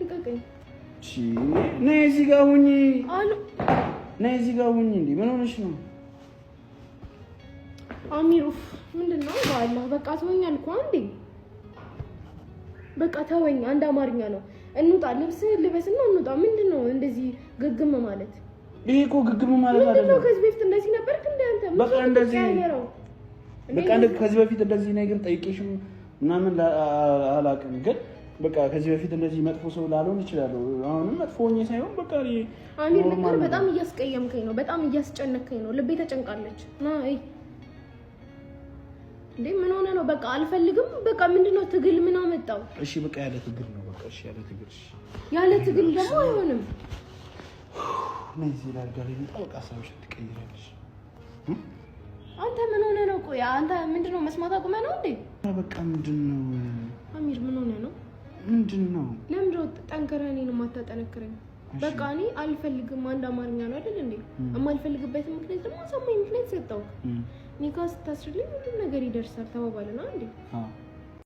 ልቀቀኝ። እሺ ነይ እዚህ ጋር ሁኚ። ነይ እዚህ ጋር ሁኚ። እንዴ ምን ሆነሽ ነው? አሚሩ ምንድነው? በአላህ በቃ ተወኝ አልኩህ እንዴ። በቃ ተወኝ። አንድ አማርኛ ነው። እንውጣ፣ ልብስ ልበስና እንውጣ። ምንድነው እንደዚህ ግግም ማለት? ይሄ እኮ ግግም ማለት አይደለም። ከዚህ በፊት እንደዚህ ነበርክ እንዴ አንተ? በቃ እንደዚህ በቃ ከዚህ በፊት እንደዚህ ነገር ጠይቄሽም ምናምን አላውቅም፣ ግን በቃ ከዚህ በፊት እንደዚህ መጥፎ ሰው ላልሆን ይችላል። አሁንም መጥፎ ሆኜ ሳይሆን በቃ አሚር ነገር በጣም እያስቀየምከኝ ነው፣ በጣም እያስጨነከኝ ነው። ልቤ ተጨንቃለች። ና አይ እንዴ ምን ሆነ ነው? በቃ አልፈልግም። በቃ ምንድነው ትግል ምን አመጣው? እሺ በቃ ያለ ትግል ነው። በቃ እሺ ያለ ትግል። እሺ ያለ ትግል ደግሞ አይሆንም። ነዚህ ላርጋሪ በቃ ሳምሽ ትቀይራለሽ። አንተ ምን ሆነ ነው? ቆይ አንተ ምንድነው መስማት አቁመህ ነው እንዴ? በቃ ምንድነው አሚር ምን ሆነ ነው? ምንድነው? ለምንድነው ጠንከረህ እኔን የማታጠነክረኝ? በቃ እኔ አልፈልግም። አንድ አማርኛ ነው አይደል እንዴ? የማልፈልግበት ምክንያት ደግሞ አሳማኝ ምክንያት ሰጠው። ኒካ ስታስርልኝ ሁሉም ነገር ይደርሳል ተባባልና እንዴ?